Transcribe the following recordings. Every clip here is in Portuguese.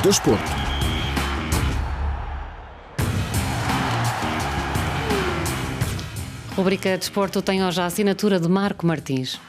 Desporto. Rubrica Desporto tem hoje a assinatura de Marco Martins.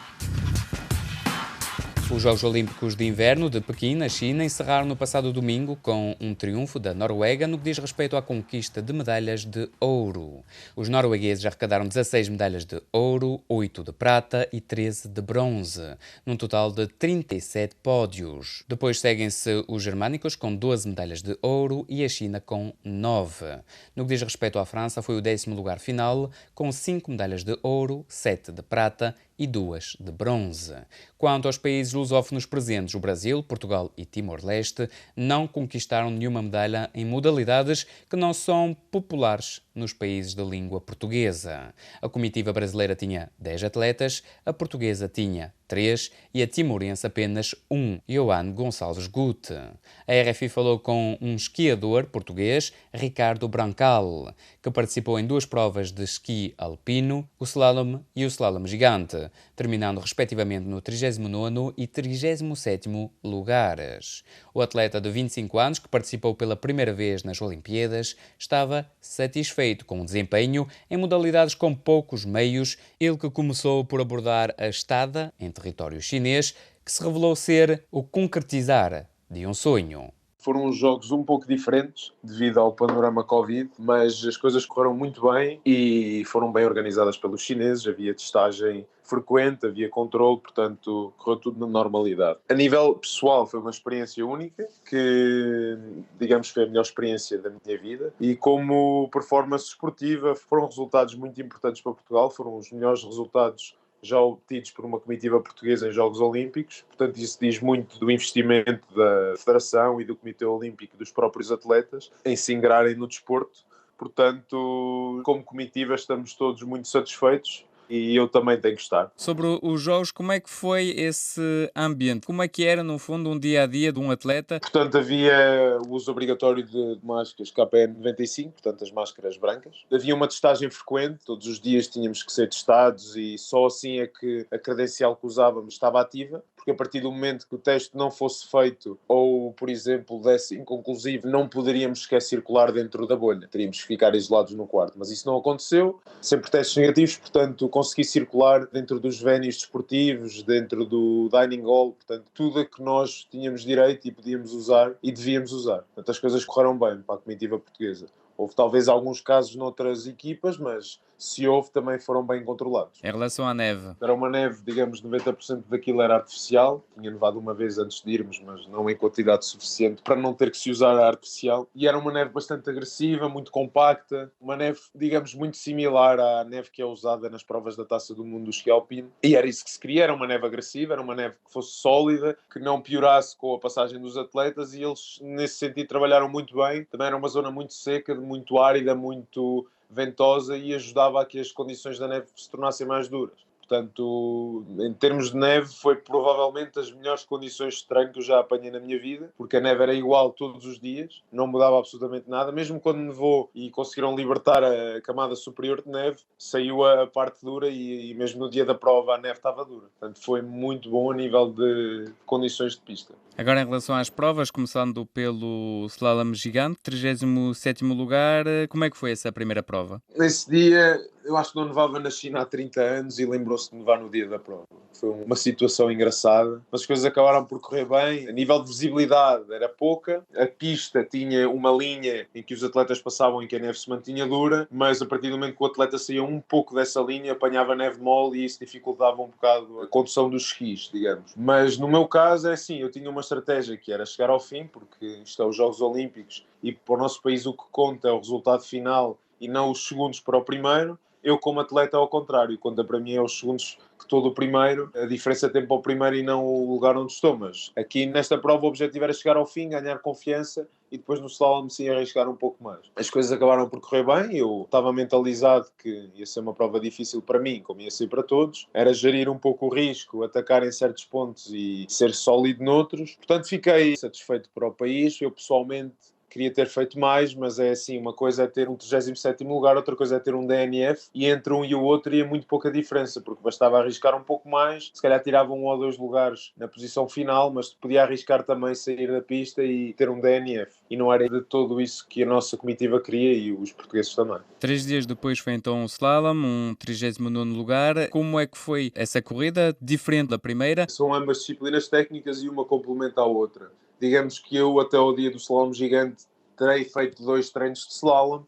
Os Jogos Olímpicos de Inverno de Pequim, na China, encerraram no passado domingo com um triunfo da Noruega no que diz respeito à conquista de medalhas de ouro. Os noruegueses arrecadaram 16 medalhas de ouro, 8 de prata e 13 de bronze, num total de 37 pódios. Depois seguem-se os germânicos com 12 medalhas de ouro e a China com 9. No que diz respeito à França, foi o 10º lugar final, com 5 medalhas de ouro, 7 de prata e 2 de bronze. Quanto aos países lusófonos presentes, o Brasil, Portugal e Timor-Leste não conquistaram nenhuma medalha em modalidades que não são populares nos países de língua portuguesa. A comitiva brasileira tinha 10 atletas, a portuguesa tinha 3 e a timorense apenas 1, Johan Gonçalves Gutte. A RFI falou com um esquiador português, Ricardo Brancal, que participou em 2 provas de esqui alpino, o slalom e o slalom gigante, terminando respectivamente no 39º e 37º lugares. O atleta de 25 anos, que participou pela primeira vez nas Olimpíadas, estava satisfeito com o desempenho em modalidades com poucos meios, ele que começou por abordar a estada em território chinês, que se revelou ser o concretizar de um sonho. Foram uns jogos um pouco diferentes devido ao panorama Covid, mas as coisas correram muito bem e foram bem organizadas pelos chineses. Havia testagem frequente, havia controle, portanto correu tudo na normalidade. A nível pessoal foi uma experiência única, que digamos foi a melhor experiência da minha vida, e como performance esportiva foram resultados muito importantes para Portugal, foram os melhores resultados já obtidos por uma comitiva portuguesa em Jogos Olímpicos. Portanto, isso diz muito do investimento da Federação e do Comitê Olímpico, dos próprios atletas, em se ingrarem no desporto. Portanto, como comitiva, estamos todos muito satisfeitos e eu também tenho que estar. Sobre os jogos, como é que foi esse ambiente? Como é que era, no fundo, um dia-a-dia de um atleta? Portanto, havia o uso obrigatório de máscaras KN95, portanto, as máscaras brancas. Havia uma testagem frequente, todos os dias tínhamos que ser testados e só assim é que a credencial que usávamos estava ativa, porque a partir do momento que o teste não fosse feito ou, por exemplo, desse inconclusivo, não poderíamos sequer circular dentro da bolha. Teríamos que ficar isolados no quarto, mas isso não aconteceu. Sempre testes negativos, portanto, consegui circular dentro dos vénues desportivos, dentro do dining hall, portanto, tudo a que nós tínhamos direito e podíamos usar e devíamos usar. Portanto, as coisas correram bem para a comitiva portuguesa. Houve talvez alguns casos noutras equipas, mas se houve, também foram bem controlados. Em relação à neve? Era uma neve, digamos, 90% daquilo era artificial. Tinha nevado uma vez antes de irmos, mas não em quantidade suficiente para não ter que se usar a artificial. E era uma neve bastante agressiva, muito compacta. Uma neve, digamos, muito similar à neve que é usada nas provas da Taça do Mundo do esqui alpino. E era isso que se queria, era uma neve agressiva, era uma neve que fosse sólida, que não piorasse com a passagem dos atletas, e eles, nesse sentido, trabalharam muito bem. Também era uma zona muito seca, muito árida, muito ventosa, e ajudava a que as condições da neve se tornassem mais duras. Portanto, em termos de neve, foi provavelmente as melhores condições de treino que eu já apanhei na minha vida, porque a neve era igual todos os dias, não mudava absolutamente nada. Mesmo quando nevou e conseguiram libertar a camada superior de neve, saiu a parte dura e mesmo no dia da prova a neve estava dura. Portanto, foi muito bom a nível de condições de pista. Agora, em relação às provas, começando pelo slalom gigante, 37º lugar, como é que foi essa primeira prova? Nesse dia, eu acho que não nevava na China há 30 anos e lembrou-se de nevar no dia da prova. Foi uma situação engraçada, mas as coisas acabaram por correr bem. A nível de visibilidade era pouca, a pista tinha uma linha em que os atletas passavam e que a neve se mantinha dura, mas a partir do momento que o atleta saía um pouco dessa linha, apanhava neve mole e isso dificultava um bocado a condução dos esquis, digamos. Mas no meu caso é assim, eu tinha uma estratégia que era chegar ao fim, porque isto é os Jogos Olímpicos e para o nosso país o que conta é o resultado final e não os segundos para o primeiro. Eu, como atleta, ao contrário, conta para mim é os segundos que estou do primeiro, a diferença tem para o primeiro e não o lugar onde estou. Mas aqui nesta prova o objetivo era chegar ao fim, ganhar confiança e depois no slalom sim arriscar um pouco mais. As coisas acabaram por correr bem, eu estava mentalizado que ia ser uma prova difícil para mim, como ia ser para todos, era gerir um pouco o risco, atacar em certos pontos e ser sólido noutros. Portanto, fiquei satisfeito para o país. Eu pessoalmente queria ter feito mais, mas é assim, uma coisa é ter um 37º lugar, outra coisa é ter um DNF, e entre um e o outro ia muito pouca diferença, porque bastava arriscar um pouco mais, se calhar tirava 1 ou 2 lugares na posição final, mas podia arriscar também sair da pista e ter um DNF. E não era de todo isso que a nossa comitiva queria e os portugueses também. 3 dias depois foi então um slalom, um 39º lugar. Como é que foi essa corrida, diferente da primeira? São ambas disciplinas técnicas e uma complementa a outra. Digamos que eu, até ao dia do slalom gigante, terei feito 2 treinos de slalom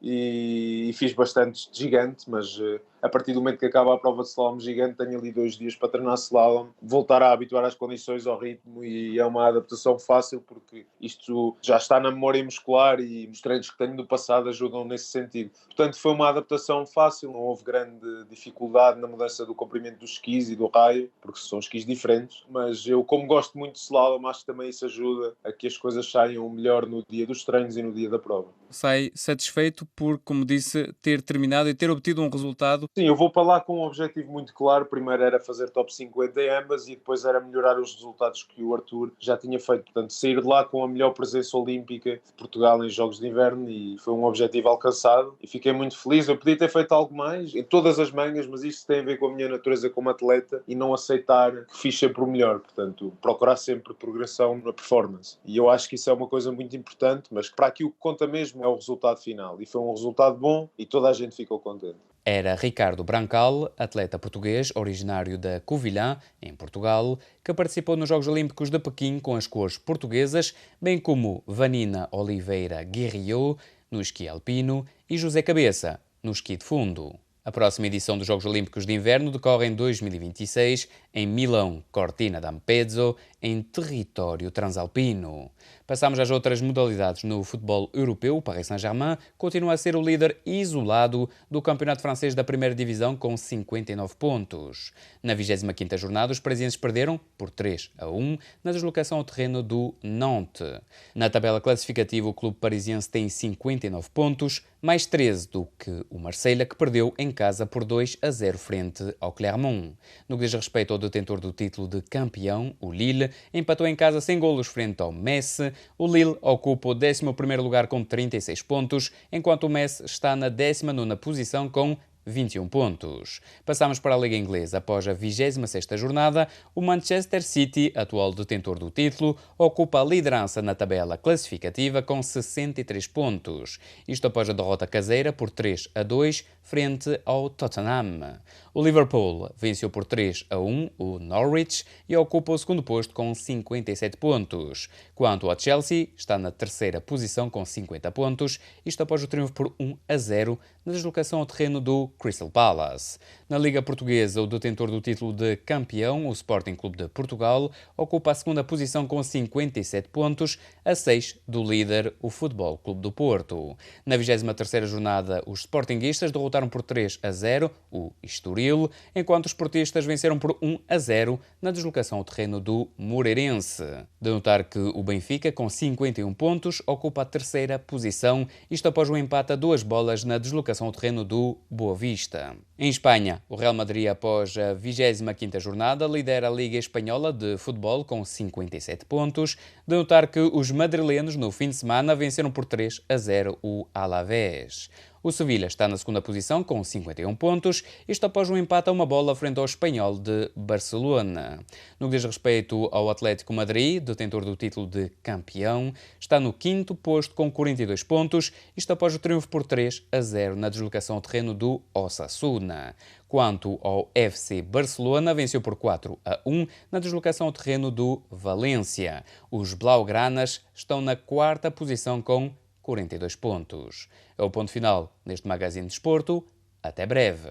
e fiz bastantes de gigante, mas a partir do momento que acaba a prova de slalom gigante, tenho ali 2 dias para treinar slalom, voltar a habituar às condições, ao ritmo, e é uma adaptação fácil porque isto já está na memória muscular e os treinos que tenho do passado ajudam nesse sentido. Portanto, foi uma adaptação fácil, não houve grande dificuldade na mudança do comprimento dos skis e do raio, porque são skis diferentes, mas eu, como gosto muito de slalom, acho que também isso ajuda a que as coisas saiam melhor no dia dos treinos e no dia da prova. Sai satisfeito por, como disse, ter terminado e ter obtido um resultado. Sim, eu vou para lá com um objetivo muito claro. Primeiro era fazer top 50 em ambas e depois era melhorar os resultados que o Arthur já tinha feito. Portanto, sair de lá com a melhor presença olímpica de Portugal em Jogos de Inverno, e foi um objetivo alcançado e fiquei muito feliz. Eu podia ter feito algo mais em todas as manhas, mas isto tem a ver com a minha natureza como atleta e não aceitar que fiz sempre o melhor. Portanto, procurar sempre progressão na performance. E eu acho que isso é uma coisa muito importante, mas para aqui o que conta mesmo é o resultado final. E foi um resultado bom e toda a gente ficou contente. Era Ricardo Brancal, atleta português originário da Covilhã, em Portugal, que participou nos Jogos Olímpicos de Pequim com as cores portuguesas, bem como Vanina Oliveira Guerriot, no esqui alpino, e José Cabeça, no esqui de fundo. A próxima edição dos Jogos Olímpicos de Inverno decorre em 2026, em Milão Cortina d'Ampezzo, em território transalpino. Passamos às outras modalidades. No futebol europeu, o Paris Saint-Germain continua a ser o líder isolado do campeonato francês da primeira divisão com 59 pontos. Na 25ª jornada, os parisienses perderam por 3-1 na deslocação ao terreno do Nantes. Na tabela classificativa, o clube parisiense tem 59 pontos, mais 13 do que o Marselha, que perdeu em casa por 2-0 frente ao Clermont. No que diz respeito ao detentor do título de campeão, o Lille, empatou em casa sem golos frente ao Metz. O Lille ocupa o 11º lugar com 36 pontos, enquanto o Metz está na 19ª posição com 21 pontos. Passamos para a Liga Inglesa. Após a 26ª jornada, o Manchester City, atual detentor do título, ocupa a liderança na tabela classificativa com 63 pontos. Isto após a derrota caseira por 3-2 frente ao Tottenham. O Liverpool venceu por 3-1 o Norwich e ocupa o 2º posto com 57 pontos. Quanto ao Chelsea, está na 3ª posição com 50 pontos, isto após o triunfo por 1-0 na deslocação ao terreno do Crystal Palace. Na Liga Portuguesa, o detentor do título de campeão, o Sporting Clube de Portugal, ocupa a 2ª posição com 57 pontos, a 6 do líder, o Futebol Clube do Porto. Na 23ª jornada, os sportinguistas derrotaram por 3-0 o Estoril, enquanto os portistas venceram por 1-0 na deslocação ao terreno do Moreirense. De notar que o Benfica, com 51 pontos, ocupa a 3ª posição, isto após o empate a 2 bolas na deslocação ao terreno do Boa Vista. Em Espanha, o Real Madrid, após a 25ª jornada, lidera a Liga Espanhola de Futebol com 57 pontos. De notar que os madrilenos, no fim de semana, venceram por 3-0 o Alavés. O Sevilha está na 2ª posição com 51 pontos, isto após um empate a 1 bola frente ao Espanhol de Barcelona. No que diz respeito ao Atlético Madrid, detentor do título de campeão, está no 5º posto com 42 pontos, isto após o triunfo por 3-0 na deslocação ao terreno do Osasuna. Quanto ao FC Barcelona, venceu por 4-1 na deslocação ao terreno do Valência. Os blaugranas estão na 4ª posição com 42 pontos. É o ponto final neste Magazine de Desporto. Até breve.